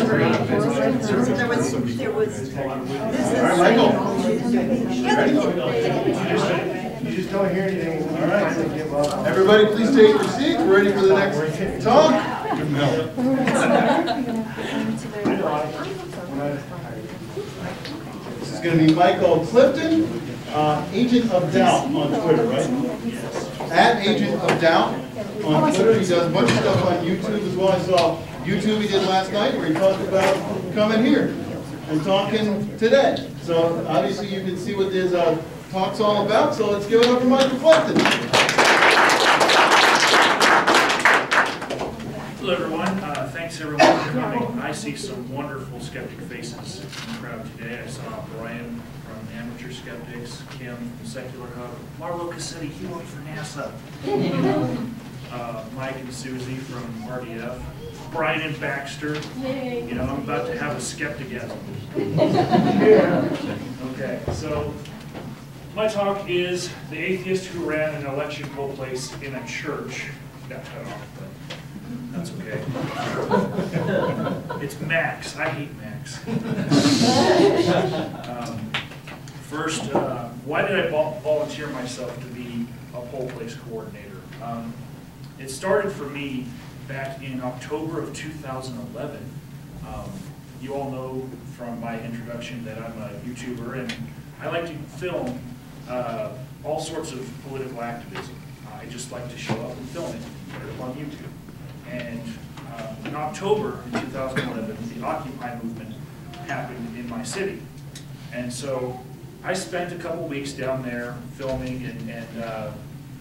Michael. You just don't hear anything. All right. Everybody, please take your seats. We're ready for the next talk. This is going to be Michael Clifton, Agent of Doubt on Twitter, right? At Agent of Doubt on Twitter. He does a bunch of stuff on YouTube as well. I saw YouTube he did last night where he talked about coming here and talking today. So obviously you can see what his talk's all about. So let's give it up for Michael Clifton. Hello everyone. Thanks everyone for coming. I see some wonderful skeptic faces in the crowd today. I saw Brian from Amateur Skeptics, Kim from Secular Hub, Marlo Cassetti, he worked for NASA, Mike and Susie from RDF, Brian and Baxter. You know, I'm about to have a skepticism. Okay, so my talk is the atheist who ran an election poll place in a church. Got cut off, but that's okay. It's Max. I hate Max. First, why did I volunteer myself to be a poll place coordinator? It started for me back in October of 2011. You all know from my introduction that I'm a YouTuber, and I like to film all sorts of political activism. I just like to show up and film it and put it on YouTube. And in October of 2011, the Occupy movement happened in my city. And so I spent a couple weeks down there filming and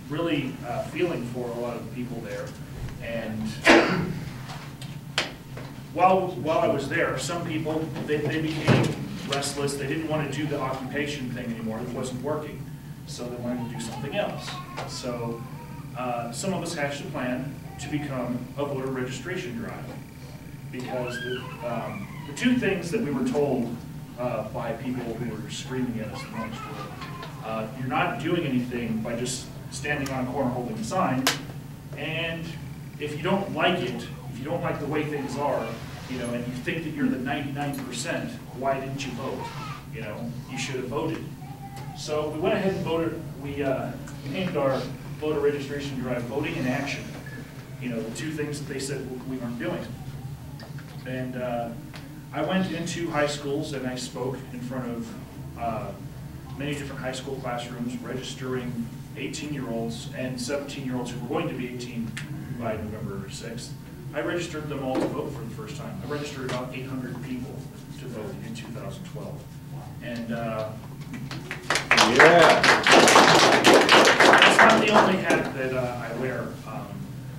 really feeling for a lot of the people there. And while I was there, some people, they became restless. They didn't want to do the occupation thing anymore. It wasn't working. So they wanted to do something else. So some of us hatched a plan to become a voter registration drive. Because the two things that we were told by people who were screaming at us the most were, you're not doing anything by just standing on a corner holding a sign, and if you don't like it, if you don't like the way things are, you know, and you think that you're the 99%, why didn't you vote? You know, you should have voted. So we went ahead and voted. We named our voter registration drive Voting in Action. You know, the two things that they said we weren't doing. And I went into high schools and I spoke in front of many different high school classrooms, registering 18-year-olds and 17-year-olds who were going to be 18 by November 6th. I registered them all to vote for the first time. I registered about 800 people to vote in 2012. And Yeah. It's not the only hat that I wear.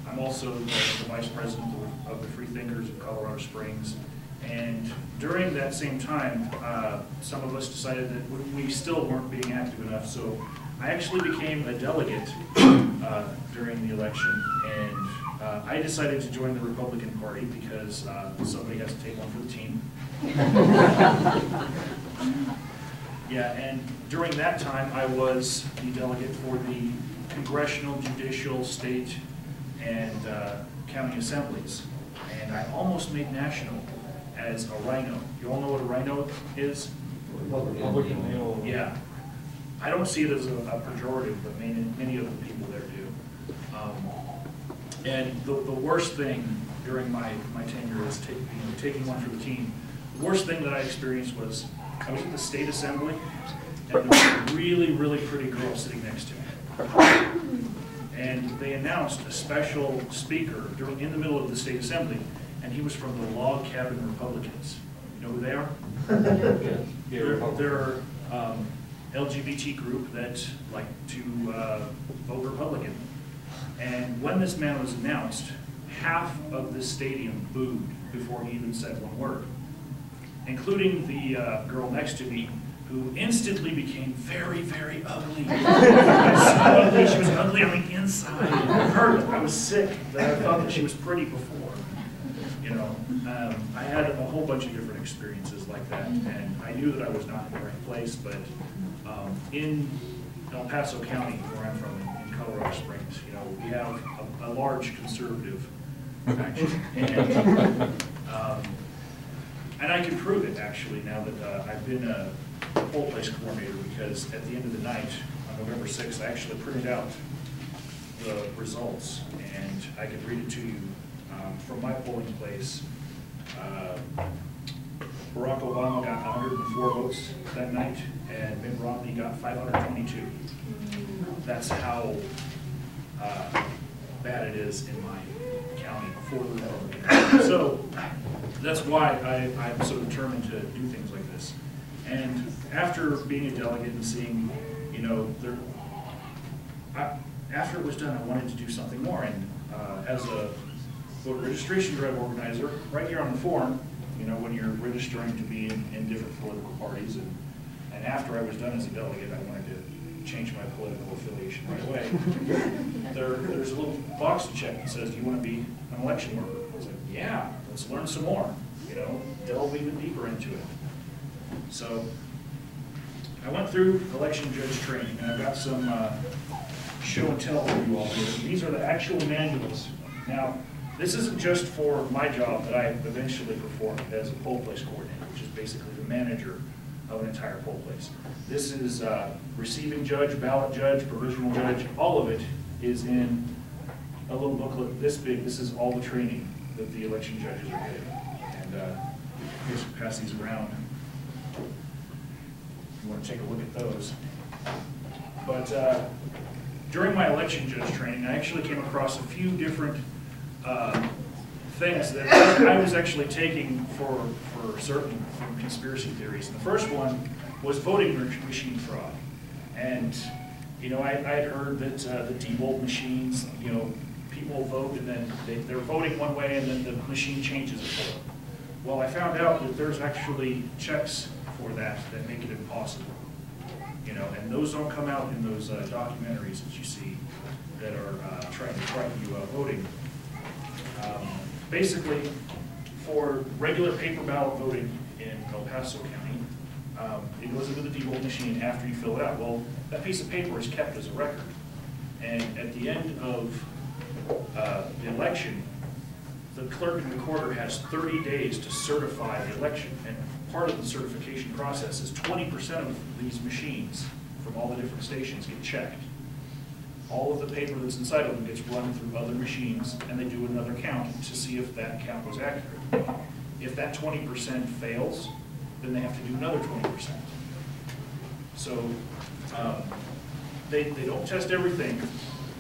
I'm also the vice president of the Free Thinkers of Colorado Springs. And during that same time, some of us decided that we still weren't being active enough. So I actually became a delegate during the election. And I decided to join the Republican Party because somebody has to take one for the team. Yeah, and during that time, I was the delegate for the congressional, judicial, state, and county assemblies. And I almost made national as a rhino. You all know what a rhino is? Republican. Yeah. I don't see it as a pejorative, but many of the people there do. And the worst thing during my tenure as taking one for the team, the worst thing that I experienced was I was at the state assembly, and there was a really, really pretty girl sitting next to me. And they announced a special speaker in the middle of the state assembly, and he was from the Log Cabin Republicans. You know who they are? They're LGBT group that like to vote Republican. And when this man was announced, half of the stadium booed before he even said one word, including the girl next to me, who instantly became very, very ugly. So ugly, she was ugly on the inside. It hurt. I was sick that I thought that she was pretty before. You know, I had a whole bunch of different experiences like that, and I knew that I was not in the right place. But in El Paso County, where I'm from, in Colorado Springs, you know, we have a large conservative faction, and And I can prove it, actually, now that I've been a poll place coordinator, because at the end of the night, on November 6th, I actually printed out the results, and I could read it to you from my polling place. Barack Obama got 104 votes that night, and Mitt Romney got 522. That's how bad it is in my county for the Republican. So that's why I'm so determined to do things like this. And after being a delegate and seeing, you know, after it was done, I wanted to do something more. And as a voter registration drive organizer, right here on the form, you know, when you're registering to be in different political parties, and after I was done as a delegate, I wanted to change my political affiliation right away. There's a little box to check that says, do you want to be an election worker? I was like, yeah, let's learn some more, you know, delve even deeper into it. So I went through election judge training, and I've got some show and tell for you all here. These are the actual manuals. Now, this isn't just for my job that I eventually performed as a poll place coordinator, which is basically the manager of an entire poll place. This is receiving judge, ballot judge, provisional judge. All of it is in a little booklet this big. This is all the training that the election judges are getting. And just pass these around. If you want to take a look at those. But during my election judge training, I actually came across a few different things that I was actually taking for certain conspiracy theories. And the first one was voting machine fraud. And, you know, I had heard that the D-Bolt machines, you know, people vote and then they're voting one way and then the machine changes it for them. Well, I found out that there's actually checks for that make it impossible. You know, and those don't come out in those documentaries that you see that are trying to frighten you voting. Basically, for regular paper ballot voting in El Paso County, it goes into the D-Bolt machine after you fill it out. Well, that piece of paper is kept as a record. And at the end of the election, the clerk and recorder has 30 days to certify the election. And part of the certification process is 20% of these machines from all the different stations get checked. All of the paper that's inside of them gets run through other machines, and they do another count to see if that count was accurate. If that 20% fails, then they have to do another 20%. So they don't test everything,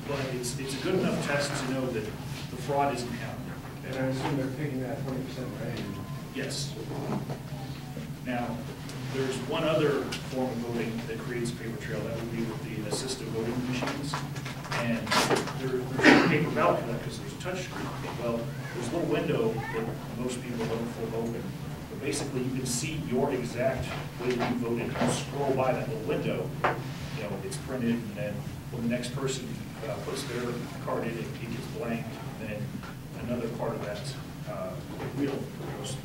but it's a good enough test to know that the fraud isn't happening. And I assume they're taking that 20% right? Yes. Now, there's one other form of voting that creates a paper trail. That would be with the assistive voting machines. And there's paper ballot because there's a touch screen. Well, there's a little window that most people don't flip open. But basically, you can see your exact way that you voted. You scroll by that little window, you know, it's printed, and then when the next person puts their card in, it gets blank. And then another part of that wheel goes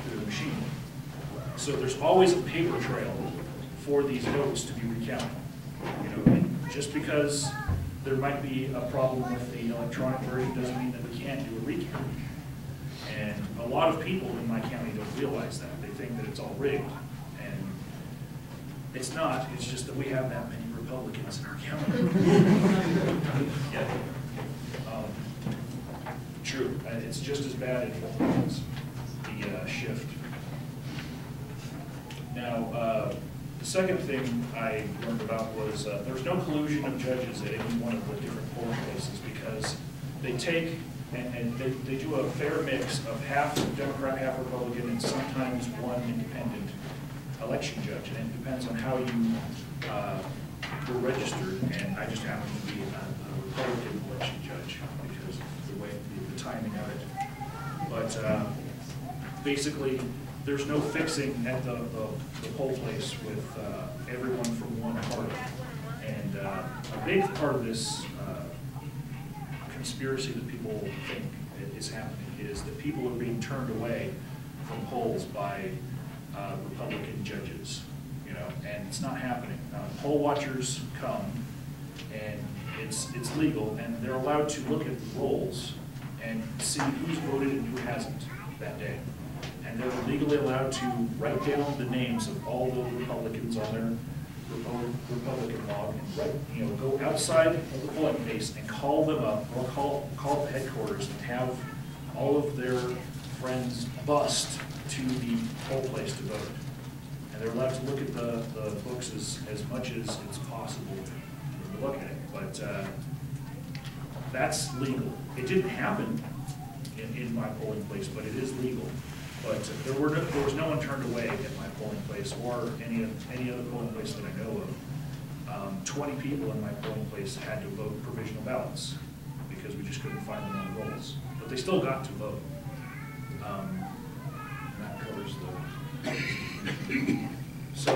through the machine. So there's always a paper trail for these votes to be recounted. You know, and just because there might be a problem with the electronic version doesn't mean that we can't do a recount. And a lot of people in my county don't realize that. They think that it's all rigged. And it's not. It's just that we have that many Republicans in our county. Yeah. True. It's just as bad in Republicans, the shift. Now, the second thing I learned about was there was no collusion of judges at any one of the different polling places because they take and they do a fair mix of half Democrat, half Republican, and sometimes one independent election judge. And it depends on how you were registered. And I just happen to be a Republican election judge because of the way the timing of it. But basically, there's no fixing at the poll place with everyone from one party. And a big part of this conspiracy that people think is happening is that people are being turned away from polls by Republican judges, you know, and it's not happening. Poll watchers come, and it's legal, and they're allowed to look at the rolls and see who's voted and who hasn't that day. And and they're legally allowed to write down the names of all the Republicans on their Republican log, and go outside of the polling place and call them up, or call the headquarters and have all of their friends bust to the poll place to vote. And they're allowed to look at the books as much as it's possible to look at it, but that's legal. It didn't happen in my polling place, but it is legal. But there was no one turned away at my polling place or any other polling place that I know of. 20 people in my polling place had to vote provisional ballots because we just couldn't find them on the rolls. But they still got to vote. That covers the. So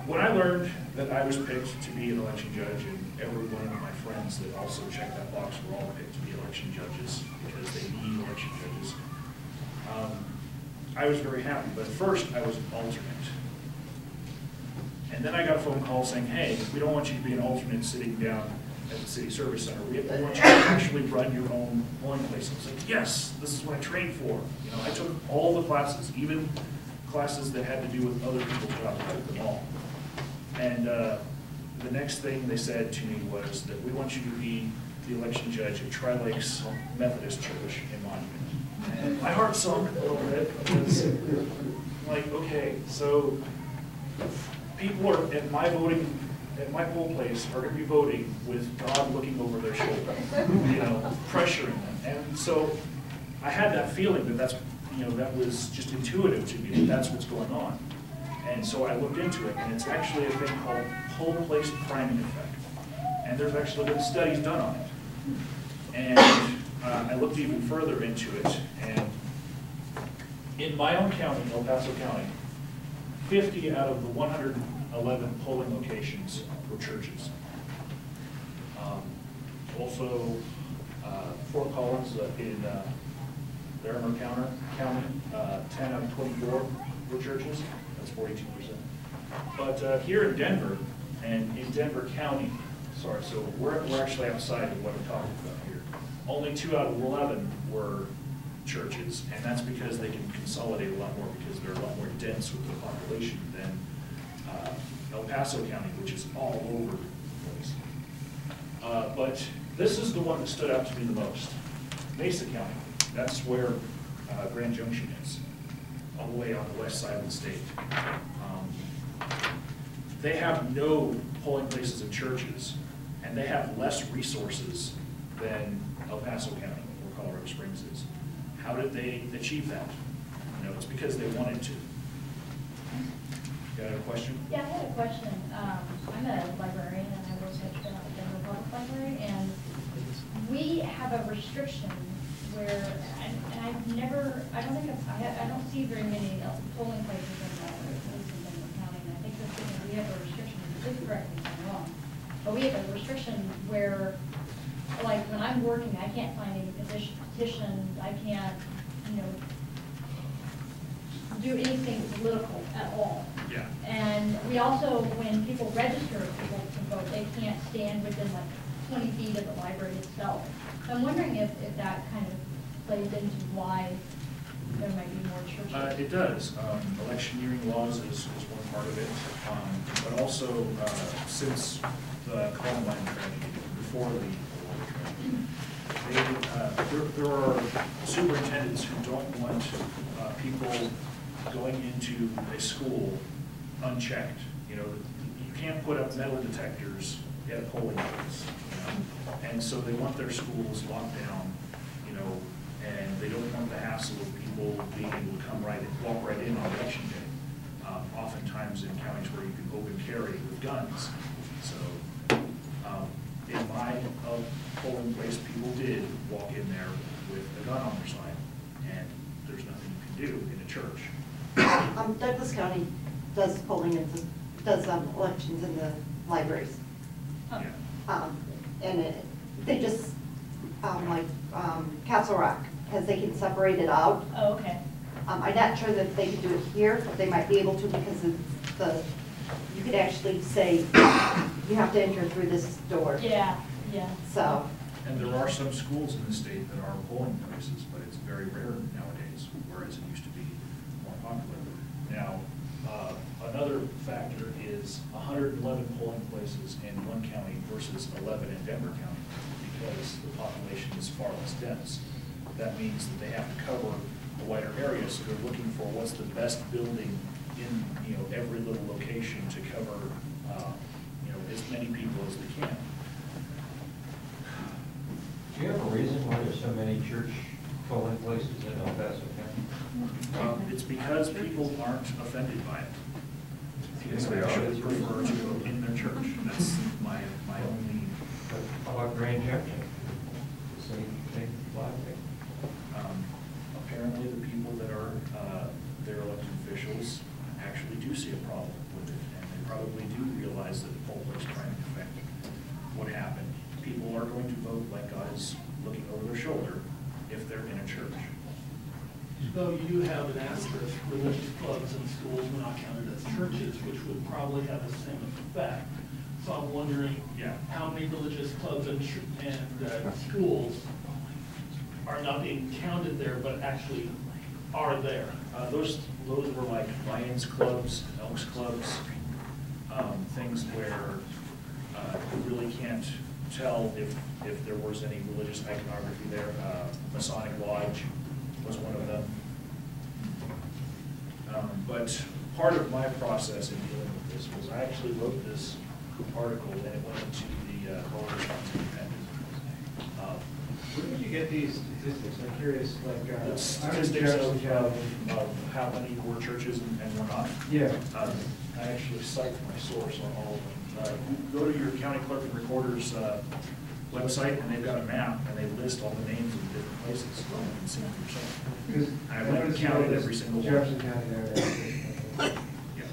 when I learned that I was picked to be an election judge, and every one of my friends that also checked that box were all picked to be election judges because they need election judges, I was very happy. But first, I was an alternate. And then I got a phone call saying, hey, we don't want you to be an alternate sitting down at the city service center. We want you to actually run your own polling place. I was like, yes, this is what I trained for. I took all the classes, even classes that had to do with other people's jobs. I took them all. And the next thing they said to me was that we want you to be the election judge at Tri-Lakes Methodist Church in Monument. And my heart sunk a little bit because I'm like, okay, so people are at my poll place are going to be voting with God looking over their shoulder, pressuring them. And so I had that feeling that that was just intuitive to me that that's what's going on. And so I looked into it, and it's actually a thing called poll place priming effect. And there's actually been studies done on it. And I looked even further into it, and in my own county, El Paso County, 50 out of the 111 polling locations were churches. Also, Fort Collins in Larimer County, 10 out of 24 were churches. That's 42%. But here in Denver, and in Denver County, so we're actually outside of what I'm talking about here. Only 2 out of 11 were churches, and that's because they can consolidate a lot more because they're a lot more dense with the population than El Paso County, which is all over the place. But this is the one that stood out to me the most. Mesa County, that's where Grand Junction is, all the way on the west side of the state. They have no polling places and churches, and they have less resources than El Paso County, where Colorado Springs is. How did they achieve that? It's because they wanted to. You got a question? Yeah, I had a question. I'm a librarian, and I work at the Denver Public Library, and we have a restriction where, and I don't see very many polling places in Denver County, and I think that's because we have a restriction. Please correct me if I'm wrong, but we have a restriction where, like, when I'm working, I can't find any petitions. I can't, do anything political at all. Yeah. And we also, when people register people to vote, they can't stand within like 20 feet of the library itself. So I'm wondering if that kind of plays into why there might be more churches. It does. Electioneering laws is one part of it. But also, since the Columbine tragedy, before the tragedy, there are superintendents who don't want people going into a school unchecked. You can't put up metal detectors at a polling place. And so they want their schools locked down, and they don't want the hassle of people being able to walk right in on election day. Oftentimes in counties where you can open carry with guns. So in my polling place, people did walk in there with a gun on their side, and there's nothing you can do in a church. Douglas County does elections in the libraries. Yeah. They just, Castle Rock, because they can separate it out. Oh, okay. I'm not sure that they could do it here, but they might be able to because you could actually say, you have to enter through this door. Yeah, yeah. So. And there are some schools in the state that are polling places, but it's very rare nowadays. 111 polling places in one county versus 11 in Denver County because the population is far less dense. That means that they have to cover a wider area, so they're looking for what's the best building in every little location to cover as many people as they can. Do you have a reason why there's so many church polling places in El Paso County? It's because people aren't offended by it. Because they actually prefer to vote in their church. That's my only. How about Grand Junction? Same thing, Apparently, the people that are their elected officials actually do see a problem with it, and they probably do realize that the poll is trying to affect what happened. People are going to vote like God is looking over their shoulder if they're in a church. Though you do have an asterisk, religious clubs and schools were not counted as churches, which would probably have the same effect. So I'm wondering, how many religious clubs and schools are not being counted there, but actually are there? Those were like Lions clubs, Elks clubs, things where you really can't tell if there was any religious iconography there. Masonic Lodge was one of them. But part of my process in dealing with this was I actually wrote this article and it went into the Voters Independent. Where did you get these statistics? I'm curious, like, Statistics of how many were churches and were not. Yeah. I actually cite my source on all of them. You go to your county clerk and recorder's website, and they've got a map, and they list all the names of the different places. So you can see them yourself. Because I went and counted every single one. Jefferson County there. Yeah.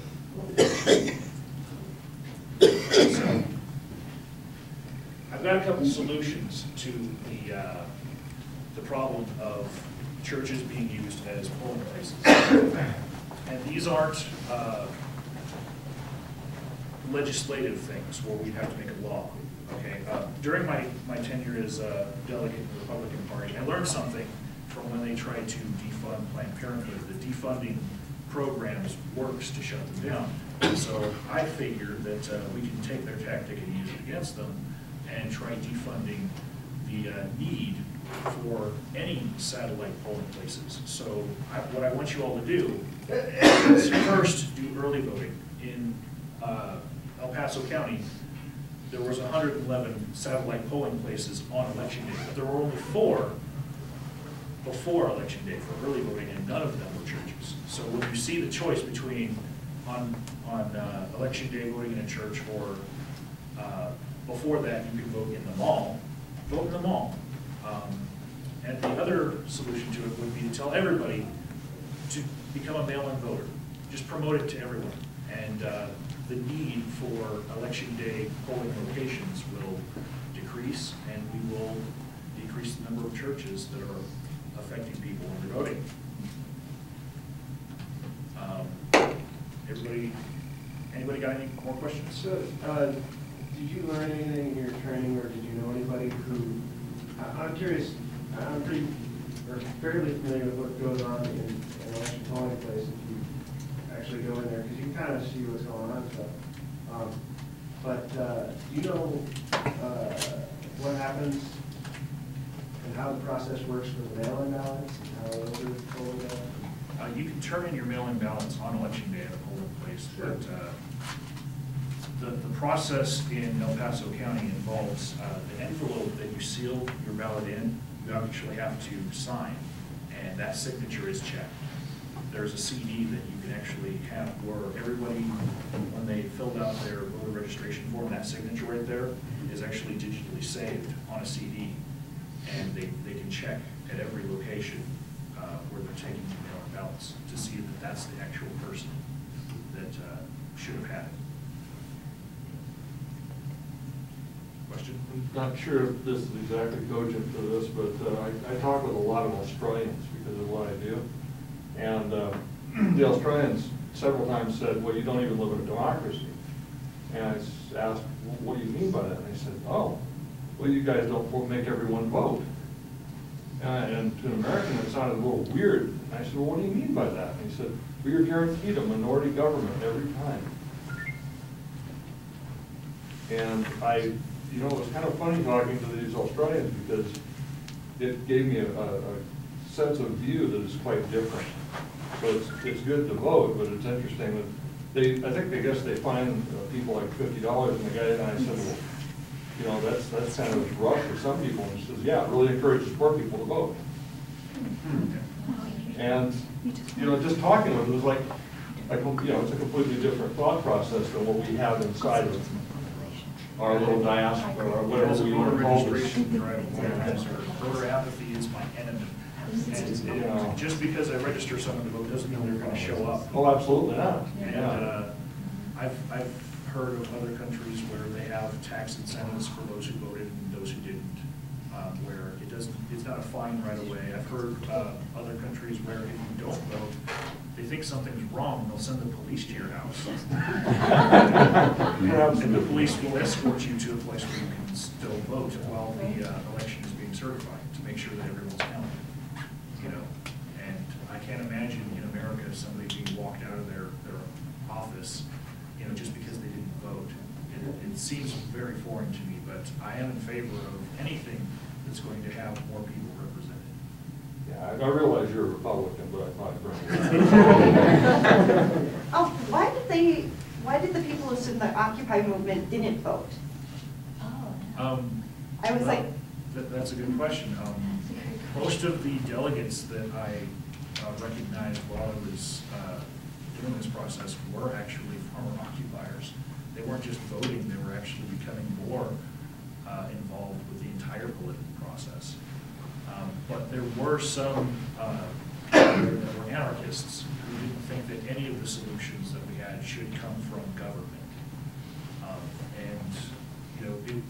So, I've got a couple solutions to the problem of churches being used as polling places. And these aren't legislative things where we'd have to make a law. Okay. During my tenure as a delegate in the Republican Party, I learned something from when they tried to defund Planned Parenthood. The defunding programs works to shut them down. So I figured that we can take their tactic and use it against them and try defunding the need for any satellite polling places. So what I want you all to do is first do early voting. In El Paso County, there was 111 satellite polling places on election day, but there were only 4 before election day for early voting, and none of them were churches. So when you see the choice between on election day voting in a church or before that you can vote in the mall, vote in the mall. And the other solution to it would be to tell everybody to become a mail-in voter. Just promote it to everyone. And the need for election day polling locations will decrease, and we will decrease the number of churches that are affecting people when they're voting. Anybody got any more questions? So, did you learn anything in your training, or did you know anybody who, I'm curious, I'm pretty, or fairly familiar with what goes on in an election polling place if you actually go in there, because you can kind of see what's going on and stuff. But do you know what happens and how the process works for the mail-in ballots and how those are polling ballots? You can turn in your mail-in ballots on election day at a polling place, Sure. but the process in El Paso County involves the envelope that you seal your ballot in, you actually have to sign, and that signature is checked. There's a CD that you can actually have where everybody, when they filled out their voter registration form, that signature right there is actually digitally saved on a CD, and they can check at every location where they're taking the mail-in ballots to see that that's the actual person that should have had it. Question? I'm not sure if this is exactly cogent for this, but I talk with a lot of Australians because of what I do. And the Australians several times said, well, you don't even live in a democracy. And I asked, well, what do you mean by that? And they said, oh, well, you guys don't make everyone vote. And to an American, it sounded a little weird. And I said, well, what do you mean by that? And he said, we are guaranteed a minority government every time. And you know, it was kind of funny talking to these Australians because it gave me a sense of view that is quite different. So it's good to vote, but it's interesting that I guess they fine people like $50, and the guy and I said, well, you know, that's kind of rough for some people. And he says, yeah, it really encourages poor people to vote. And, you know, just talking with him was like, you know, it's a completely different thought process than what we have inside of our little diaspora, or whatever As a we voter want to call this. registration drive awareness or voter apathy is my enemy. And just because I register someone to vote doesn't mean they're gonna show up. Oh, absolutely not. And Yeah. I've heard of other countries where they have tax incentives for those who voted and those who didn't, where it's not a fine right away. I've heard other countries where if you don't vote, they think something's wrong, and they'll send the police to your house. And the police will escort you to a place where you can still vote while the election is being certified to make sure that everyone's counted. You know, and I can't imagine in America somebody being walked out of their office, you know, just because they didn't vote. It seems very foreign to me, but I am in favor of anything that's going to have more people represented. Yeah, I realize you're a Republican, but I thought you Oh, why did the people who in the Occupy movement didn't vote? Oh, I was like, That's a good question. Most of the delegates that I recognized while I was doing this process were actually former occupiers. They weren't just voting, they were actually becoming more involved with the entire political process. But there were some that were anarchists who didn't think that any of the solutions that we had should come from government. And, you know,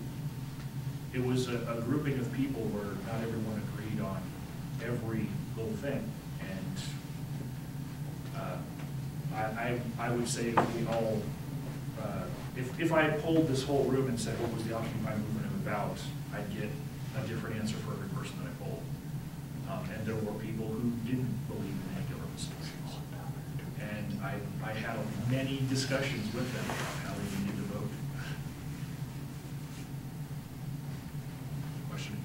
it was a grouping of people where not everyone agreed on every little thing. And I would say if we all, if I polled this whole room and said, what was the Occupy movement about, I'd get a different answer for every person that I polled. And there were people who didn't believe in any government solutions. And I had many discussions with them about how they needed to vote. Question?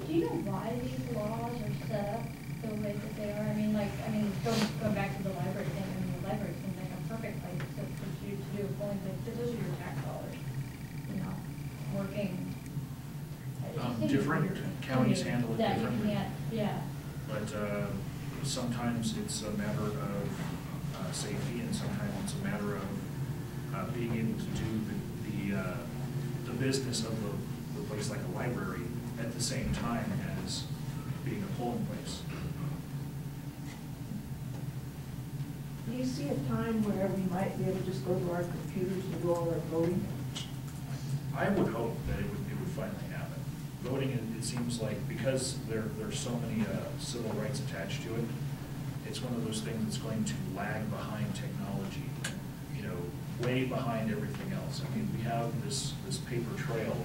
do you know why these laws are set up the way that they are? Going back to the library thing, the library seems like a perfect place for you to do a polling place, because those are your tax dollars, you know, working. It just seems Different weird to counties me handle it that you differently. can't- Yeah. But sometimes it's a matter of safety, and sometimes it's a matter of being able to do the business of the place like a library at the same time as being a polling place. Do you see a time where we might be able to just go to our computers and do all our voting? I would hope that it would finally happen. Voting, it seems like, because there's so many civil rights attached to it, it's one of those things that's going to lag behind technology, you know, way behind everything else. I mean, we have this paper trail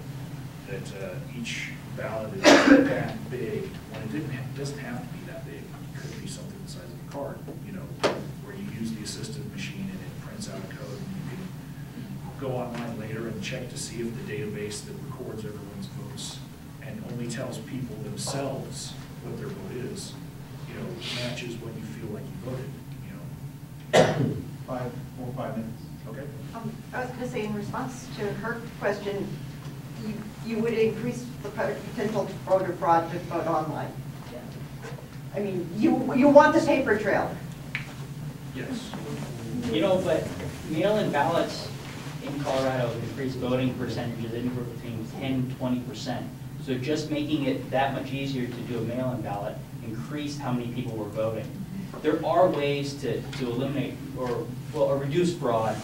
that each ballot is that big, when it doesn't have to be that big. It could be something the size of a card, you know, where you use the assistive machine and it prints out a code, and you can go online later and check to see if the database that records everyone's votes and only tells people themselves what their vote is, you know, matches when you feel like you voted, you know. 5 minutes. Okay? I was going to say, in response to her question, you would increase the potential voter fraud to vote online. I mean, you want the paper trail. Yes. You know, but mail-in ballots in Colorado increase voting percentages anywhere between 10–20%. So just making it that much easier to do a mail-in ballot increased how many people were voting. There are ways to eliminate or reduce fraud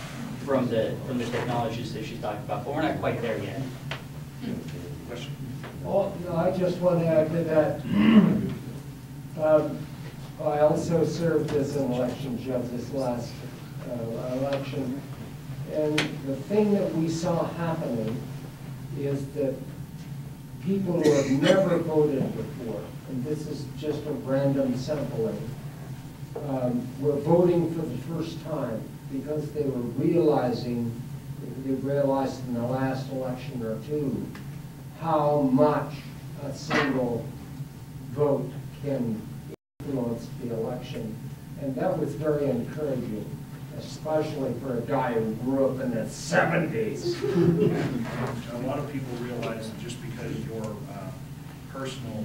from the technologies that she's talking about, but we're not quite there yet. Question? Oh, no, I just want to add to that. I also served as an election judge this last election. And the thing that we saw happening is that people who have never voted before, and this is just a random sampling, were voting for the first time because they were realizing it they realized in the last election or two how much a single vote can influence the election. And that was very encouraging, especially for a guy who grew up in the 70s. A lot of people realize that just because your personal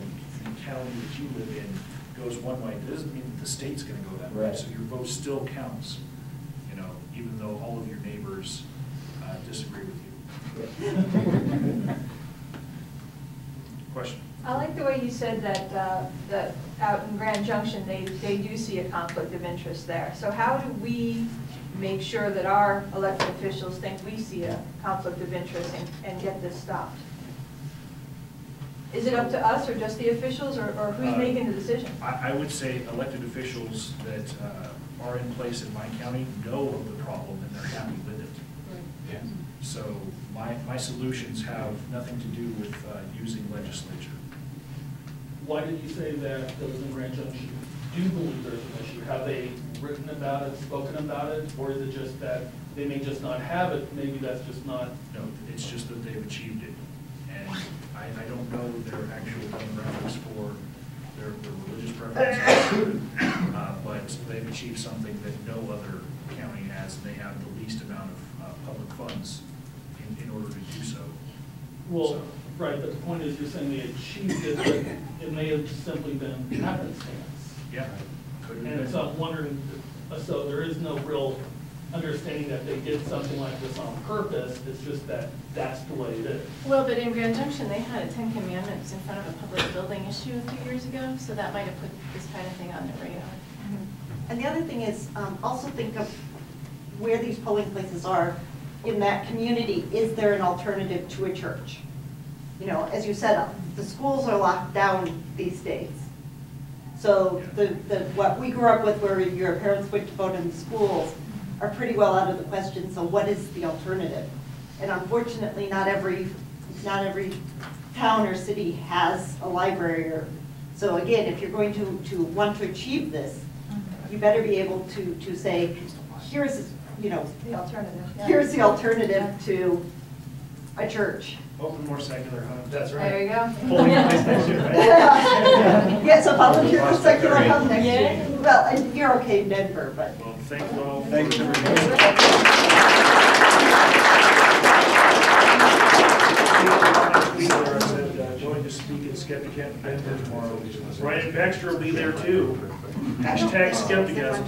county that you live in goes one way, it doesn't mean that the state's going to go that way. Right. So your vote still counts, you know, even though all of your neighbors disagree with you. Question? I like the way you said that, that out in Grand Junction, they do see a conflict of interest there. So how do we make sure that our elected officials think we see a conflict of interest and get this stopped? Is it up to us or just the officials, or who's making the decision? I would say elected officials that are in place in my county know of the problem and they're happy with it. Yeah. So my solutions have nothing to do with using legislature. Why did you say that those in Grand Junction do believe there's an issue? Have they written about it, spoken about it, or is it just that they may just not have it, maybe that's just not? No, it's just that they've achieved it. And I don't know their actual demographics for their religious preferences, but they've achieved something that no other county has, and they have the least amount of public funds in order to do so. Well, So- right, but the point is you're saying they achieved it, but it may have simply been happenstance. Yeah. Could have And been. so I'm wondering, so there is no real understanding that they did something like this on purpose, it's just that that's the way it is. Well, but in Grand Junction, they had a 10 Commandments in front of a public building issue a few years ago, so that might have put this kind of thing on their radar. And the other thing is, also think of where these polling places are in that community. Is there an alternative to a church? You know, as you said, the schools are locked down these days. So what we grew up with, where your parents went to vote in the schools, are pretty well out of the question. So what is the alternative? And unfortunately, not every town or city has a library. So again, if you're going to want to achieve this, you better be able to say, here's, you know, The alternative. yeah. here's the alternative to a church. Open more secular, huh? That's There you go. Polling place next year, right? Yes, a volunteer for secular hub next Yeah. year. Well, and you're okay in Denver, but. Well, thank you all. Thanks, Going to speak at Skepticamp in Denver tomorrow. Brian Baxter will be there too. Hashtag Skepticasm.